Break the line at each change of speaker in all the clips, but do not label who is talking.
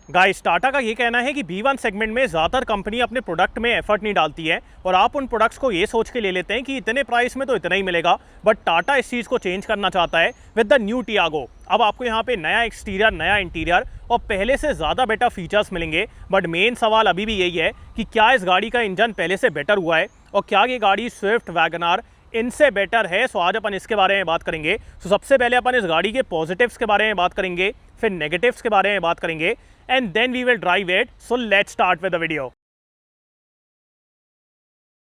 Guys, Tata का ये कहना है कि B1 सेगमेंट में ज़्यादातर कंपनी अपने प्रोडक्ट में एफर्ट नहीं डालती है और आप उन प्रोडक्ट्स को ये सोच के ले लेते हैं कि इतने प्राइस में तो इतना ही मिलेगा। बट टाटा इस चीज़ को चेंज करना चाहता है विद द न्यू टियागो। अब आपको यहाँ पे नया एक्सटीरियर, नया इंटीरियर और पहले से ज़्यादा बेटर फीचर्स मिलेंगे। बट मेन सवाल अभी भी यही है कि क्या इस गाड़ी का इंजन पहले से बेटर हुआ है और क्या ये गाड़ी स्विफ्ट, वैगनआर इनसे बेटर है। सो आज अपन इसके बारे में बात करेंगे। सो सबसे पहले अपन इस गाड़ी के पॉजिटिव्स के बारे में बात करेंगे, फिर नेगेटिव्स के बारे में बात करेंगे and then we will drive it. So let's start with the video.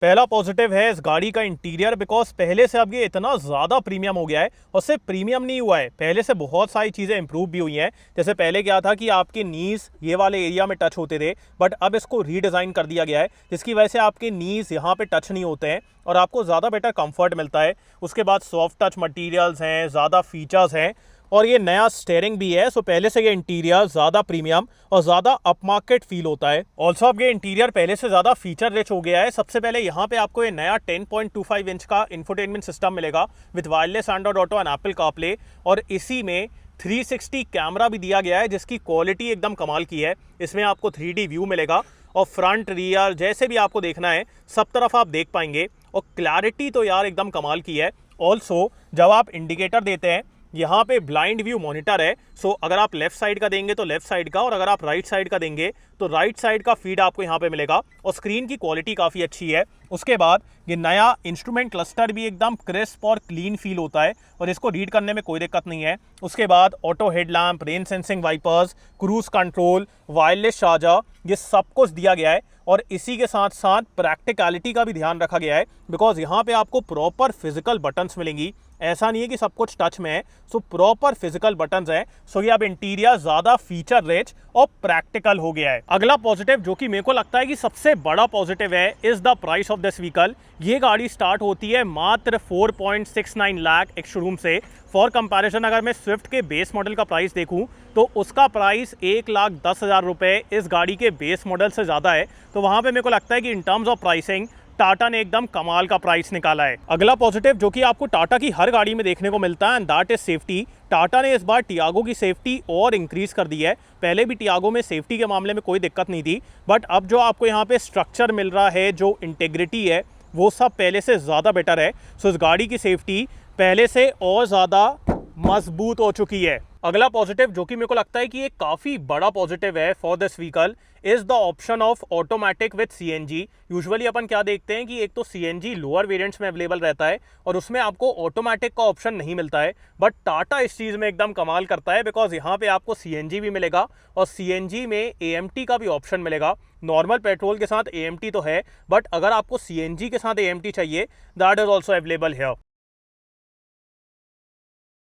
पहला पॉजिटिव है इस गाड़ी का इंटीरियर, बिकॉज पहले से अब ये इतना ज़्यादा प्रीमियम हो गया है। और सिर्फ प्रीमियम नहीं हुआ है, पहले से बहुत सारी चीज़ें इंप्रूव भी हुई हैं। जैसे पहले क्या था कि आपके नीज ये वाले एरिया में टच होते थे, बट अब इसको रीडिज़ाइन कर दिया गया है जिसकी वजह से आपके नीज यहाँ पे टच नहीं होते हैं और आपको ज़्यादा बेटर कंफर्ट मिलता है। उसके बाद सॉफ्ट टच मटीरियल्स हैं, ज़्यादा फीचर्स हैं और ये नया स्टीयरिंग भी है। सो पहले से ये इंटीरियर ज़्यादा प्रीमियम और ज़्यादा अपमार्केट फील होता है। ऑल्सो अब ये इंटीरियर पहले से ज़्यादा फीचर रिच हो गया है। सबसे पहले यहाँ पे आपको ये नया 10.25 इंच का इंफोटेनमेंट सिस्टम मिलेगा with wireless Android auto and Apple CarPlay, और इसी में 360 कैमरा भी दिया गया है जिसकी क्वालिटी एकदम कमाल की है। इसमें आपको 3D व्यू मिलेगा और फ्रंट, रियर जैसे भी आपको देखना है सब तरफ आप देख पाएंगे और क्लैरिटी तो यार एकदम कमाल की है। ऑल्सो जब आप इंडिकेटर देते हैं यहाँ पे ब्लाइंड व्यू मॉनिटर है। सो अगर आप लेफ्ट साइड का देंगे तो लेफ्ट साइड का, और अगर आप राइट साइड का देंगे तो राइट साइड का फीड आपको यहाँ पे मिलेगा और स्क्रीन की क्वालिटी काफ़ी अच्छी है। उसके बाद ये नया इंस्ट्रूमेंट क्लस्टर भी एकदम क्रिस्प और क्लीन फील होता है और इसको रीड करने में कोई दिक्कत नहीं है। उसके बाद auto headlamp, rain sensing wipers, cruise control, wireless charger, ये सब कुछ दिया गया है। और इसी के साथ साथ प्रैक्टिकलिटी का भी ध्यान रखा गया है, बिकॉज यहाँ पे आपको प्रॉपर फिजिकल बटन्स मिलेंगी। ऐसा नहीं है कि सब कुछ टच में है, सो प्रॉपर फिजिकल बटन्स हैं। सो ये अब इंटीरियर ज़्यादा फीचर रिच और प्रैक्टिकल हो गया है। अगला पॉजिटिव जो कि मेरे को लगता है कि सबसे बड़ा पॉजिटिव है, is the price of this vehicle. ये गाड़ी स्टार्ट होती है मात्र 4.69 लाख एक शोरूम से। फॉर कंपैरिजन अगर मैं स्विफ्ट के बेस मॉडल का प्राइस देखूं तो उसका प्राइस 1,10,000 रुपये इस गाड़ी के बेस मॉडल से ज़्यादा है। तो वहाँ पे मेरे को लगता है कि in terms of pricing Tata ने एकदम कमाल का प्राइस निकाला है। अगला पॉजिटिव जो कि आपको टाटा की हर गाड़ी में देखने को मिलता है, and that is safety. Tata ने इस बार टियागो की सेफ्टी और इंक्रीज कर दी है। पहले भी टियागो में सेफ्टी के मामले में कोई दिक्कत नहीं थी, बट अब जो आपको यहाँ पे स्ट्रक्चर मिल रहा है, जो इंटेग्रिटी है, वो सब पहले से ज़्यादा बेटर है। सो इस गाड़ी की सेफ्टी पहले से और ज़्यादा मजबूत हो चुकी है। अगला पॉजिटिव जो कि मेरे को लगता है कि ये काफ़ी बड़ा पॉजिटिव है for this vehicle is the option of automatic with CNG। Usually अपन क्या देखते हैं कि एक तो CNG लोअर वेरिएंट्स में अवेलेबल रहता है और उसमें आपको ऑटोमेटिक का ऑप्शन नहीं मिलता है, बट टाटा इस चीज़ में एकदम कमाल करता है, बिकॉज यहाँ पे आपको CNG भी मिलेगा और CNG में AMT का भी ऑप्शन मिलेगा। नॉर्मल पेट्रोल के साथ AMT तो है, बट अगर आपको CNG के साथ AMT चाहिए, that is also available here.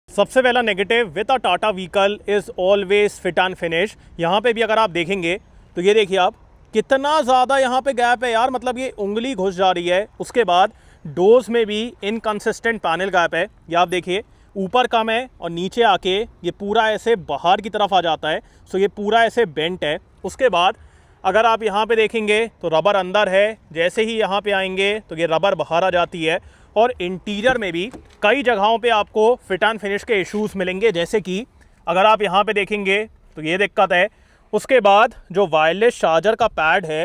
सबसे पहला negative with a Tata vehicle is always fit and finish. यहाँ पे भी अगर आप देखेंगे तो ये देखिए आप कितना ज़्यादा यहाँ पे गैप है यार, मतलब ये उंगली घुस जा रही है। उसके बाद डोर्स में भी इनकंसिस्टेंट पैनल गैप है, ये आप देखिए ऊपर कम है और नीचे आके ये पूरा ऐसे बाहर की तरफ आ जाता है। सो ये पूरा ऐसे बेंट है। उसके बाद अगर आप यहाँ पे देखेंगे तो रबर अंदर है, जैसे ही यहाँ पे आएंगे तो ये रबर बाहर आ जाती है। और इंटीरियर में भी कई जगहों पे आपको फिट एंड फिनिश के इश्यूज मिलेंगे, जैसे कि अगर आप यहाँ पे देखेंगे तो ये दिक्कत है। उसके बाद जो वायरलेस चार्जर का पैड है,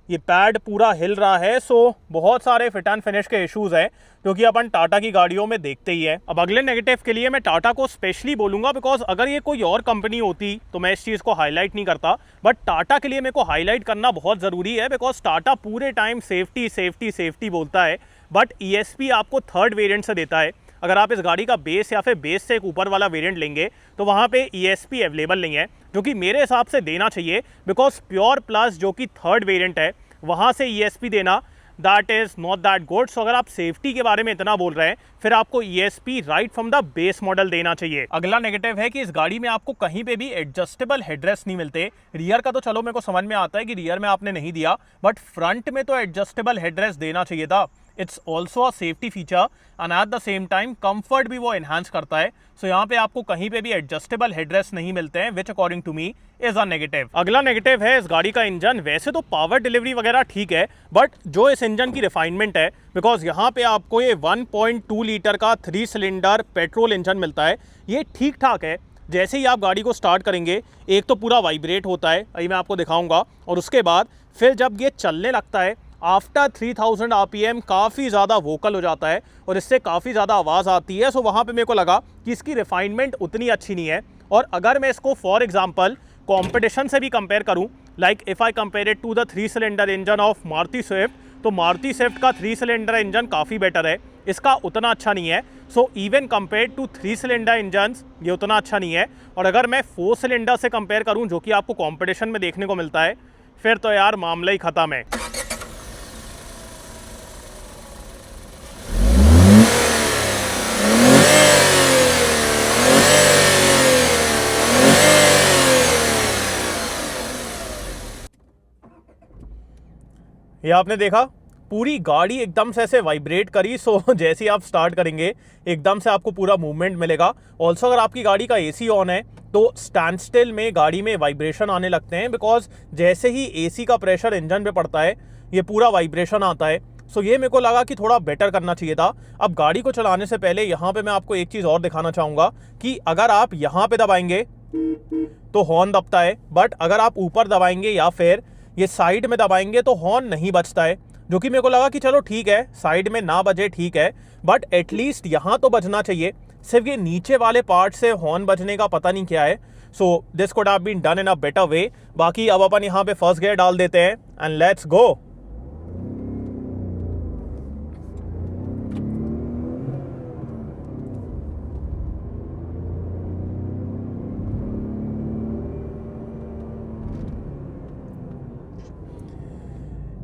ये पैड पूरा हिल रहा है। सो बहुत सारे फिट एंड फिनिश के इश्यूज हैं जो कि अपन टाटा की गाड़ियों में देखते ही है। अब अगले नेगेटिव के लिए मैं टाटा को स्पेशली बोलूँगा, बिकॉज अगर ये कोई और कंपनी होती तो मैं इस चीज़ को हाईलाइट नहीं करता, बट टाटा के लिए मेरे को हाईलाइट करना बहुत ज़रूरी है, बिकॉज टाटा पूरे टाइम सेफ्टी सेफ्टी सेफ्टी बोलता है, बट ESP आपको थर्ड वेरिएंट से देता है। अगर आप इस गाड़ी का बेस या फिर बेस से एक ऊपर वाला वेरिएंट लेंगे तो वहाँ पे ESP अवेलेबल नहीं है, जो कि मेरे हिसाब से देना चाहिए, बिकॉज प्योर प्लस जो कि थर्ड वेरिएंट है वहाँ से ESP देना that is not that good. So अगर आप सेफ्टी के बारे में इतना बोल रहे हैं, फिर आपको ESP right from the base model देना चाहिए। अगला नेगेटिव है कि इस गाड़ी में आपको कहीं पे भी एडजस्टेबल हेडरेस्ट नहीं मिलते। रियर का तो चलो मेरे को समझ में आता है कि रियर में आपने नहीं दिया, बट फ्रंट में तो एडजस्टेबल हेडरेस्ट देना चाहिए था। It's also a safety feature and at the same time comfort भी वो एनहांस करता है। सो यहाँ पे आपको कहीं पे भी एडजस्टेबल हेडरेस्ट नहीं मिलते हैं, which according to me is a negative. अगला नेगेटिव है इस गाड़ी का इंजन। वैसे तो पावर डिलीवरी वगैरह ठीक है, बट जो इस इंजन की रिफाइनमेंट है, बिकॉज यहाँ पे आपको ये 1.2 लीटर का 3 सिलेंडर पेट्रोल इंजन मिलता है, ये ठीक ठाक है। जैसे ही आप गाड़ी को स्टार्ट करेंगे एक तो पूरा वाइब्रेट होता है, अभी मैं आपको दिखाऊंगा, और उसके बाद फिर जब ये चलने लगता है आफ्टर 3000 आरपीएम काफ़ी ज़्यादा वोकल हो जाता है और इससे काफ़ी ज़्यादा आवाज़ आती है। सो वहाँ पे मेरे को लगा कि इसकी रिफाइनमेंट उतनी अच्छी नहीं है। और अगर मैं इसको फॉर एग्जांपल कंपटीशन से भी कंपेयर करूं, like if I compare it to the 3 cylinder engine of Maruti Swift, तो मारुति स्विफ्ट का 3 सिलेंडर इंजन काफ़ी बेटर है, इसका उतना अच्छा नहीं है। So even compare to 3 cylinder engine ये उतना अच्छा नहीं है। और अगर मैं 4 सिलेंडर से कंपेयर करूं जो कि आपको कॉम्पिटिशन में देखने को मिलता है, फिर तो यार मामला ही ख़त्म है। ये आपने देखा पूरी गाड़ी एकदम से ऐसे वाइब्रेट करी। सो जैसे ही आप स्टार्ट करेंगे एकदम से आपको पूरा मूवमेंट मिलेगा। ऑल्सो अगर आपकी गाड़ी का एसी ऑन है तो स्टैंड स्टिल में गाड़ी में वाइब्रेशन आने लगते हैं, बिकॉज जैसे ही एसी का प्रेशर इंजन पे पड़ता है ये पूरा वाइब्रेशन आता है। सो ये मेरे को लगा कि थोड़ा बेटर करना चाहिए था। अब गाड़ी को चलाने से पहले यहाँ पे मैं आपको एक चीज़ और दिखाना चाहूँगा कि अगर आप यहाँ पे दबाएंगे तो हॉर्न दबता है, बट अगर आप ऊपर दबाएंगे या फिर ये साइड में दबाएंगे तो हॉर्न नहीं बजता है। जो कि मेरे को लगा कि चलो ठीक है, साइड में ना बजे ठीक है, बट एटलीस्ट यहाँ तो बजना चाहिए। सिर्फ ये नीचे वाले पार्ट से हॉर्न बजने का पता नहीं क्या है। So this could have been done in a better way. बाकी अब अपन यहाँ पे फर्स्ट गियर डाल देते हैं and let's go.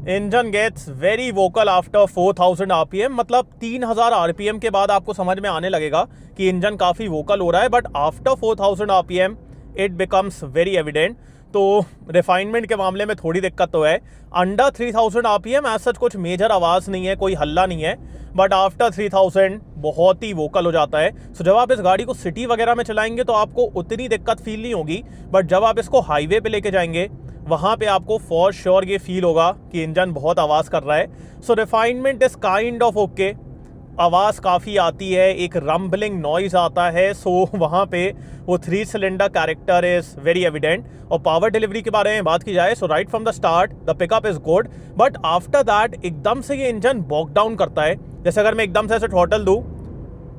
Engine gets very vocal after 4000 RPM, मतलब 3000 आरपीएम के बाद आपको समझ में आने लगेगा कि इंजन काफ़ी वोकल हो रहा है, but after 4000 RPM it becomes very evident. तो रिफाइनमेंट के मामले में थोड़ी दिक्कत तो है। अंडर 3000 आरपीएम एज सच कुछ मेजर आवाज़ नहीं है, कोई हल्ला नहीं है, बट आफ्टर 3000 बहुत ही वोकल हो जाता है। सो जब आप इस गाड़ी को सिटी वगैरह में चलाएंगे तो आपको उतनी दिक्कत फील नहीं होगी, बट जब आप इसको हाईवे पे लेके जाएंगे वहाँ पे आपको फॉर श्योर ये फील होगा कि इंजन बहुत आवाज़ कर रहा है। So refinement is kind of okay, आवाज़ काफ़ी आती है, एक रम्बलिंग नॉइज़ आता है। सो वहाँ पे वो 3 cylinder character is very evident. और पावर डिलीवरी के बारे में बात की जाए, so right from the start the pickup is good, but after that एकदम से ये इंजन बॉक डाउन करता है। जैसे अगर मैं एकदम से ऐसे थ्रॉटल दूँ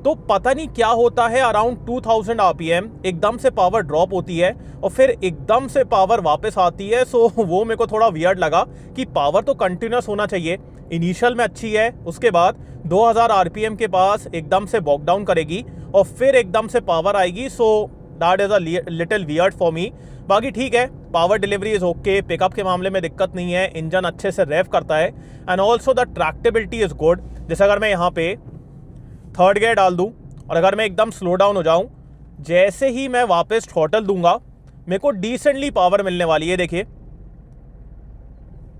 तो पता नहीं क्या होता है, अराउंड 2000 आरपीएम एकदम से पावर ड्रॉप होती है और फिर एकदम से पावर वापस आती है। सो वो मेरे को थोड़ा वियर्ड लगा कि पावर तो कंटिन्यूस होना चाहिए, इनिशियल में अच्छी है, उसके बाद 2000 आरपीएम के पास एकदम से बॉक डाउन करेगी और फिर एकदम से पावर आएगी। सो that is a little weird for me. बाकी ठीक है, power delivery is okay, pickup के मामले में दिक्कत नहीं है, इंजन अच्छे से रेव करता है and also the tractability is good. जैसे अगर मैं यहाँ पे थर्ड गियर डाल दूं और अगर मैं एकदम स्लो डाउन हो जाऊं, जैसे ही मैं वापस थ्रॉटल दूंगा मेरे को डिसेंटली पावर मिलने वाली है। देखिए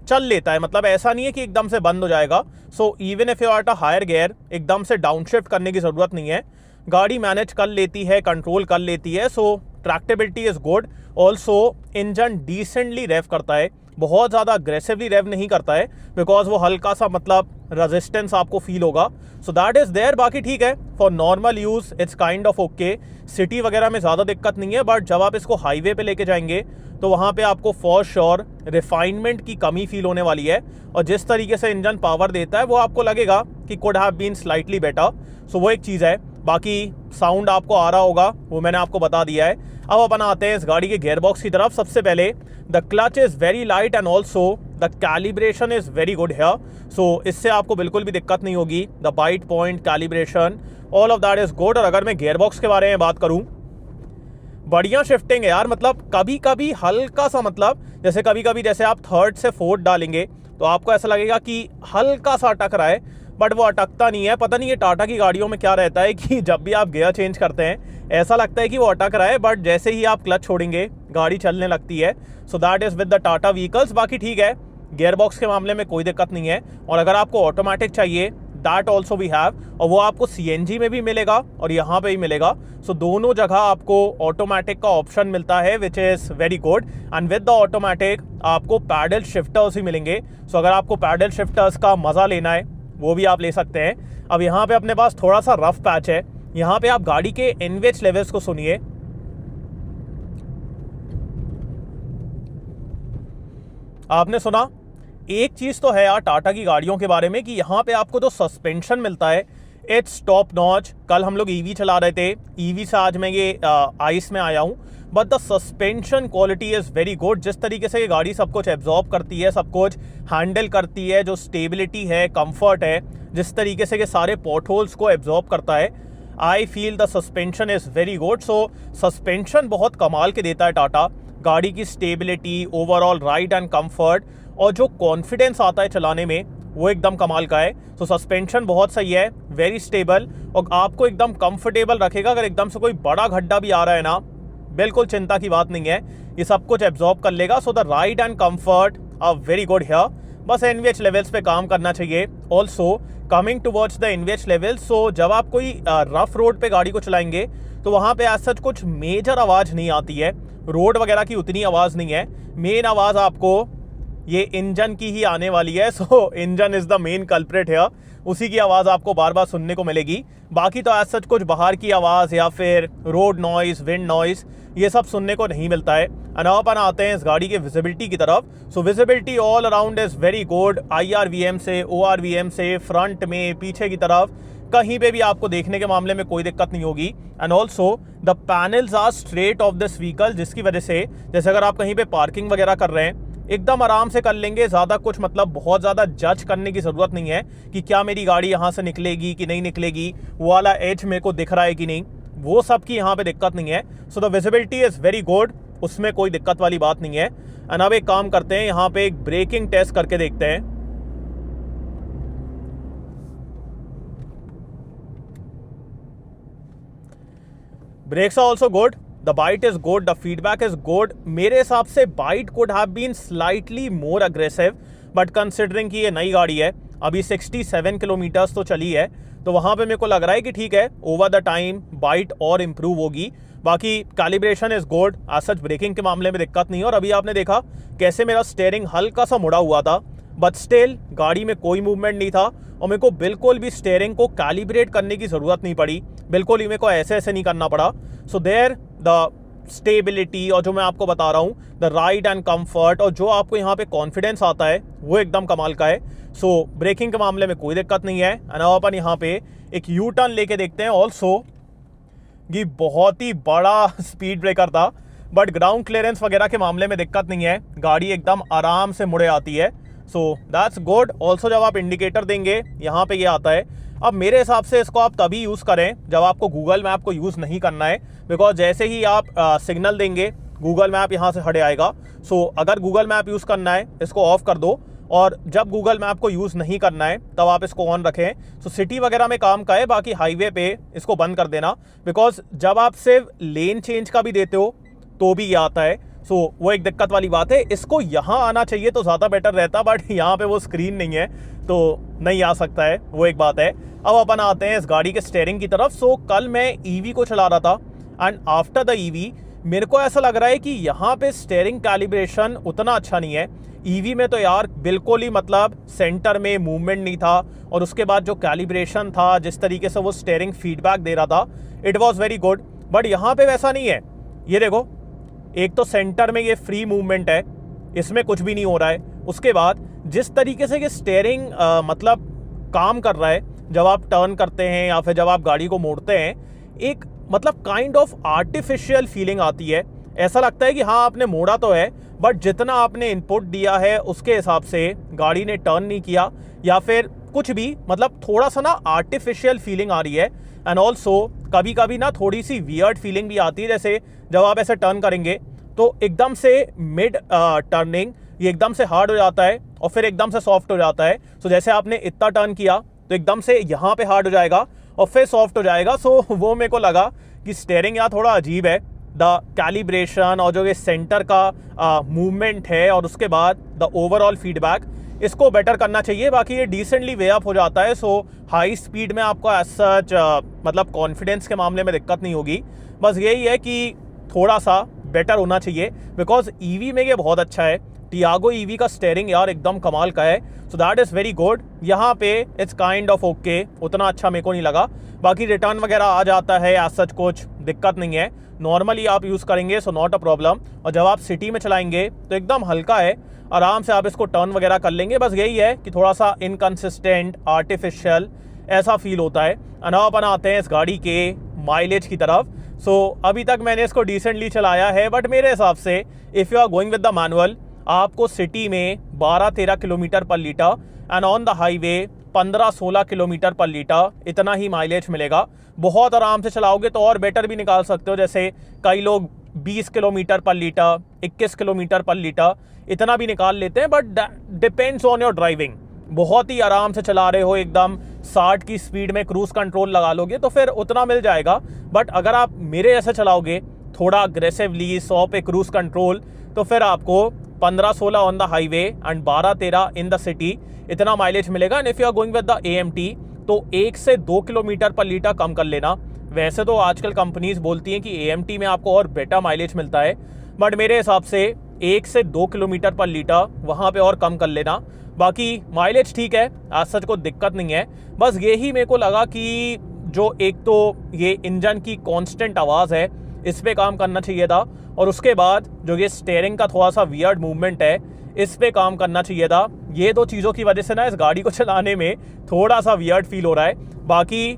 चल लेता है, मतलब ऐसा नहीं है कि एकदम से बंद हो जाएगा। So even if you are at a higher gear एकदम से डाउन शिफ्ट करने की ज़रूरत नहीं है, गाड़ी मैनेज कर लेती है, कंट्रोल कर लेती है। So tractability is good. Also engine decently rev करता है, बहुत ज़्यादा अग्रेसिवली रेव नहीं करता है, बिकॉज वो हल्का सा मतलब रेजिस्टेंस आपको फील होगा। So that is there. बाकी ठीक है, for normal use it's kind of okay, city वगैरह में ज़्यादा दिक्कत नहीं है, बट जब आप इसको हाईवे पे लेके जाएंगे तो वहाँ पे आपको फॉर श्योर रिफाइनमेंट की कमी फील होने वाली है और जिस तरीके से इंजन पावर देता है वो आपको लगेगा कि could have been slightly better. So वो एक चीज़ है। बाकी साउंड आपको आ रहा होगा, वो मैंने आपको बता दिया है। अब अपन आते हैं इस गाड़ी के गियरबॉक्स की तरफ। सबसे पहले the clutch is very light and also the calibration is very good here. So इससे आपको बिल्कुल भी दिक्कत नहीं होगी। The bite point, calibration, all of that is good. और अगर मैं गियरबॉक्स के बारे में बात करूँ, बढ़िया शिफ्टिंग है यार। मतलब कभी कभी हल्का सा, मतलब जैसे कभी कभी जैसे आप थर्ड से फोर्थ डालेंगे तो आपको ऐसा लगेगा कि हल्का सा अटक रहा है, बट वो अटकता नहीं है। पता नहीं ये टाटा की गाड़ियों में क्या रहता है कि जब भी आप गियर चेंज करते हैं ऐसा लगता है कि वो अटक रहा है, बट जैसे ही आप क्लच छोड़ेंगे गाड़ी चलने लगती है। सो that is with the Tata vehicles. बाकी ठीक है, गियर बॉक्स के मामले में कोई दिक्कत नहीं है। और अगर आपको ऑटोमेटिक चाहिए दैट ऑल्सो वी हैव, और वो आपको CNG में भी मिलेगा और यहाँ पे भी मिलेगा। सो दोनों जगह आपको ऑटोमेटिक का ऑप्शन मिलता है, which is very good. And with the automatic आपको पैडल शिफ्टर्स भी मिलेंगे। सो अगर आपको पैडल शिफ्टर्स का मज़ा लेना है वो भी आप ले सकते हैं। अब यहाँ पे अपने पास थोड़ा सा रफ पैच है, यहाँ पे आप गाड़ी के NVH लेवल्स को सुनिए। आपने सुना, एक चीज़ तो है यार टाटा की गाड़ियों के बारे में कि यहाँ पे आपको जो सस्पेंशन मिलता है इट्स टॉप नॉच। कल हम लोग ईवी चला रहे थे, ईवी से आज मैं ये आइस में आया हूँ, but the suspension quality is very good. जिस तरीके से ये गाड़ी सब कुछ एब्जॉर्ब करती है, सब कुछ हैंडल करती है, जो स्टेबिलिटी है, कंफर्ट है, जिस तरीके से ये सारे पॉट होल्स को एब्जॉर्ब करता है, I feel the suspension is very good. So suspension बहुत कमाल के देता है टाटा। गाड़ी की stability, overall ride and comfort और जो कॉन्फिडेंस आता है चलाने में वो एकदम कमाल का है। सो सस्पेंशन बहुत सही है, वेरी स्टेबल और आपको एकदम कंफर्टेबल रखेगा। अगर एकदम से कोई बड़ा गड्ढा भी आ रहा है ना, बिल्कुल चिंता की बात नहीं है, ये सब कुछ एब्जॉर्ब कर लेगा। So the ride and comfort are very good here. बस एनवीएच लेवल्स पे काम करना चाहिए। Also coming towards the NVH level, so जब आप कोई रफ रोड पे गाड़ी को चलाएंगे तो वहाँ पे एज सच कुछ मेजर आवाज़ नहीं आती है, रोड वगैरह की उतनी आवाज़ नहीं है। मेन आवाज़ आपको ये इंजन की ही आने वाली है। सो engine is the main culprit है, उसी की आवाज़ आपको बार बार सुनने को मिलेगी। बाकी तो एज सच कुछ बाहर की आवाज़ या फिर रोड नॉइज़, विंड नॉइज़, ये सब सुनने को नहीं मिलता है। अपन आते हैं इस गाड़ी के विजिबिलिटी की तरफ। So visibility all around is very good. IRVM से, ORVM से, फ्रंट में, पीछे की तरफ कहीं पे भी आपको देखने के मामले में कोई दिक्कत नहीं होगी। And also the panels are straight of this vehicle, जिसकी वजह से जैसे अगर आप कहीं पे पार्किंग वगैरह कर रहे हैं एकदम आराम से कर लेंगे। ज़्यादा कुछ मतलब बहुत ज़्यादा जज करने की ज़रूरत नहीं है कि क्या मेरी गाड़ी यहाँ से निकलेगी कि नहीं निकलेगी, वो वाला एज मेरे को दिख रहा है कि नहीं, वो सब की यहाँ पे दिक्कत नहीं है। So the visibility is very good, उसमें कोई दिक्कत वाली बात नहीं है। एंड अब एक काम करते हैं, यहाँ पे एक ब्रेकिंग टेस्ट करके देखते हैं। Brakes are also good, the bite is good, the feedback is good. मेरे हिसाब से bite could have been slightly more aggressive, but considering कि ये नई गाड़ी है, अभी 67 किलोमीटर्स तो चली है, तो वहाँ पे मेरे को लग रहा है कि ठीक है, ओवर द टाइम बाइट और इम्प्रूव होगी। बाकी कैलिब्रेशन इज गुड, आज सच ब्रेकिंग के मामले में दिक्कत नहीं है। और अभी आपने देखा कैसे मेरा स्टेयरिंग हल्का सा मुड़ा हुआ था, बट स्टिल गाड़ी में कोई मूवमेंट नहीं था और मेरे को बिल्कुल भी स्टेयरिंग को कैलिब्रेट करने की ज़रूरत नहीं पड़ी, बिल्कुल ही मेरे को ऐसे ऐसे नहीं करना पड़ा। सो देयर द स्टेबिलिटी और जो मैं आपको बता रहा हूँ द राइड एंड कंफर्ट और जो आपको यहाँ पे कॉन्फिडेंस आता है वो एकदम कमाल का है। सो ब्रेकिंग के मामले में कोई दिक्कत नहीं है। एंड अपन यहाँ पे एक यू टर्न लेके देखते हैं। ऑल्सो ये बहुत ही बड़ा स्पीड ब्रेकर था, बट ग्राउंड क्लियरेंस वगैरह के मामले में दिक्कत नहीं है, गाड़ी एकदम आराम से मुड़े आती है। So that's good. ऑल्सो जब आप इंडिकेटर देंगे यहाँ पे ये आता है। अब मेरे हिसाब से इसको आप तभी यूज़ करें जब आपको गूगल मैप को यूज़ नहीं करना है, बिकॉज जैसे ही आप सिग्नल देंगे गूगल मैप यहाँ से हटे आएगा। सो अगर गूगल मैप यूज़ करना है इसको ऑफ कर दो, और जब गूगल मैप को यूज़ नहीं करना है तब आप इसको ऑन रखें। सो सिटी वगैरह में काम का है, बाकी हाईवे पे इसको बंद कर देना, बिकॉज जब आप सिर्फ लेन चेंज का भी देते हो तो भी ये आता है। सो वो एक दिक्कत वाली बात है। इसको यहाँ आना चाहिए तो ज़्यादा बेटर रहता, बट यहाँ पे वो स्क्रीन नहीं है तो नहीं आ सकता है, वो एक बात है। अब अपन आते हैं इस गाड़ी के स्टीयरिंग की तरफ। सो कल मैं ईवी को चला रहा था एंड आफ्टर द ईवी मेरे को ऐसा लग रहा है कि यहाँ पे स्टीयरिंग कैलिब्रेशन उतना अच्छा नहीं है। ईवी में तो यार बिल्कुल ही मतलब सेंटर में मूवमेंट नहीं था, और उसके बाद जो कैलिब्रेशन था, जिस तरीके से वो स्टीयरिंग फीडबैक दे रहा था, it was very good. But यहाँ पे वैसा नहीं है। ये देखो, एक तो सेंटर में ये फ्री मूवमेंट है, इसमें कुछ भी नहीं हो रहा है। उसके बाद जिस तरीके से ये स्टीयरिंग मतलब काम कर रहा है जब आप टर्न करते हैं या फिर जब आप गाड़ी को मोड़ते हैं, एक मतलब काइंड ऑफ आर्टिफिशियल फीलिंग आती है। ऐसा लगता है कि हाँ आपने मोड़ा तो है, बट जितना आपने इनपुट दिया है उसके हिसाब से गाड़ी ने टर्न नहीं किया, या फिर कुछ भी, मतलब थोड़ा सा ना आर्टिफिशियल फीलिंग आ रही है। एंड ऑल्सो कभी कभी ना थोड़ी सी वियर्ड फीलिंग भी आती है, जैसे जब आप ऐसे टर्न करेंगे तो एकदम से मिड टर्निंग ये एकदम से हार्ड हो जाता है और फिर एकदम से सॉफ्ट हो जाता है। सो जैसे आपने इतना टर्न किया तो एकदम से यहाँ पे हार्ड हो जाएगा और फिर सॉफ्ट हो जाएगा। सो वो मेरे को लगा कि स्टीयरिंग यहाँ थोड़ा अजीब है। द कैलिब्रेशन और जो ये सेंटर का मूवमेंट है और उसके बाद द ओवरऑल फीडबैक, इसको बेटर करना चाहिए। बाकी ये डिसेंटली वे अप हो जाता है। सो हाई स्पीड में आपको एज सच मतलब कॉन्फिडेंस के मामले में दिक्कत नहीं होगी। बस यही है कि थोड़ा सा बेटर होना चाहिए, बिकॉज ईवी में ये बहुत अच्छा है। टियागो ईवी का स्टीयरिंग यार एकदम कमाल का है। सो दैट इज़ वेरी गुड। यहाँ पे इट्स काइंड ऑफ ओके, उतना अच्छा मेरे को नहीं लगा। बाकी रिटर्न वगैरह आ जाता है, एज सच कुछ दिक्कत नहीं है, नॉर्मली आप यूज़ करेंगे सो नॉट अ प्रॉब्लम। और जब आप सिटी में चलाएंगे तो एकदम हल्का है, आराम से आप इसको टर्न वगैरह कर लेंगे। बस यही है कि थोड़ा सा इनकंसिस्टेंट, आर्टिफिशियल ऐसा फील होता है। अब अपन आते हैं इस गाड़ी के माइलेज की तरफ। सो अभी तक मैंने इसको डिसेंटली चलाया है, बट मेरे हिसाब से if you are going with the manual आपको सिटी में 12-13 किलोमीटर पर litre and on the highway 15-16 kilometre पर लीटर इतना ही माइलेज मिलेगा। बहुत आराम से चलाओगे तो और बेटर भी निकाल सकते हो। जैसे कई लोग 20 किलोमीटर पर लीटर, 21 किलोमीटर पर लीटर इतना भी निकाल लेते हैं, but depends on your driving. बहुत ही आराम से चला रहे हो, एकदम 60 की स्पीड में क्रूज कंट्रोल लगा लोगे तो फिर उतना मिल जाएगा। बट अगर आप मेरे जैसे चलाओगे थोड़ा अग्रेसिवली 100 पे क्रूज कंट्रोल, तो फिर आपको 15-16 on the highway and 12-13 in the city इतना माइलेज मिलेगा। And if you are going with the AMT तो 1 से 2 किलोमीटर पर लीटर कम कर लेना। वैसे तो आजकल कंपनीज बोलती हैं कि AMT में आपको और बेटर माइलेज मिलता है, बट मेरे हिसाब से 1 से 2 किलोमीटर पर लीटर वहाँ पे और कम कर लेना। बाकी माइलेज ठीक है, आज सच को दिक्कत नहीं है। बस यही मेरे को लगा कि जो एक तो ये इंजन की कांस्टेंट आवाज़ है इस पे काम करना चाहिए था, और उसके बाद जो ये स्टीयरिंग का थोड़ा सा वियर्ड मूवमेंट है इस पे काम करना चाहिए था। ये दो चीज़ों की वजह से ना इस गाड़ी को चलाने में थोड़ा सा वियर्ड फील हो रहा है। बाकी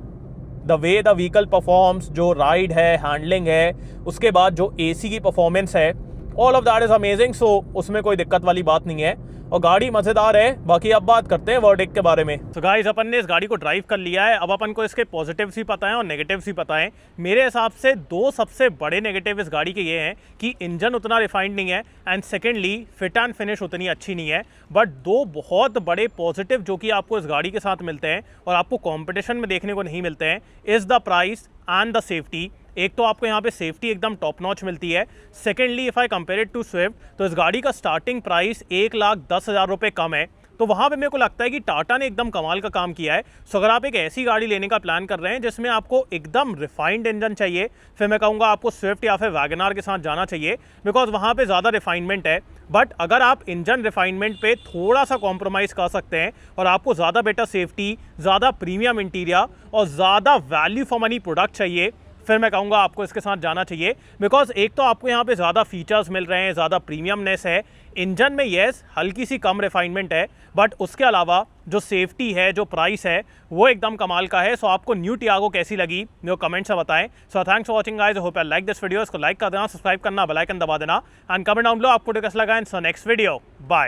the way the vehicle performs, जो राइड है, हैंडलिंग है, उसके बाद जो AC की परफॉर्मेंस है, all of that is amazing. So उसमें कोई दिक्कत वाली बात नहीं है और गाड़ी मज़ेदार है। बाकी अब बात करते हैं वर्डिक्ट के बारे में। तो गाइस अपन ने इस गाड़ी को ड्राइव कर लिया है, अब अपन को इसके पॉजिटिव्स भी पता है और नेगेटिव्स भी पता है। मेरे हिसाब से दो सबसे बड़े नेगेटिव इस गाड़ी के ये हैं कि इंजन उतना रिफाइंड नहीं है, and secondly fit and finish उतनी अच्छी नहीं है। बट दो बहुत बड़े पॉजिटिव जो कि आपको इस गाड़ी के साथ मिलते हैं और आपको कॉम्पिटिशन में देखने को नहीं मिलते हैं, is the price and the safety. एक तो आपको यहाँ पे सेफ्टी एकदम टॉप नॉच मिलती है। Secondly if I compare it to Swift तो इस गाड़ी का स्टार्टिंग प्राइस 1,10,000 रुपये कम है। तो वहाँ पे मेरे को लगता है कि टाटा ने एकदम कमाल का काम किया है। सो अगर आप एक ऐसी गाड़ी लेने का प्लान कर रहे हैं जिसमें आपको एकदम रिफाइंड इंजन चाहिए, फिर मैं कहूँगा आपको स्विफ्ट या फिर वैगनआर के साथ जाना चाहिए, बिकॉज वहाँ पे ज़्यादा रिफाइनमेंट है। बट अगर आप इंजन रिफाइनमेंट पे थोड़ा सा कॉम्प्रोमाइज़ कर सकते हैं और आपको ज़्यादा बेटर सेफ्टी, ज़्यादा प्रीमियम इंटीरियर और ज़्यादा वैल्यू फॉर मनी प्रोडक्ट चाहिए, फिर मैं कहूँगा आपको इसके साथ जाना चाहिए। बिकॉज एक तो आपको यहाँ पे ज़्यादा फीचर्स मिल रहे हैं, ज़्यादा प्रीमियमनेस है इंजन में, येस हल्की सी कम रिफाइनमेंट है, बट उसके अलावा जो सेफ्टी है, जो प्राइस है, वो एकदम कमाल का है। सो आपको न्यू टियागो कैसी लगी मेरे कमेंट से बताएं। So thanks for watching guys, hope you like this video. इसको लाइक कर देना, सब्सक्राइब करना, बेल आइकन दबा देना एंड कमेंट डाउन बिलो आपको कैसा लगा इन नेक्स्ट वीडियो। बाय।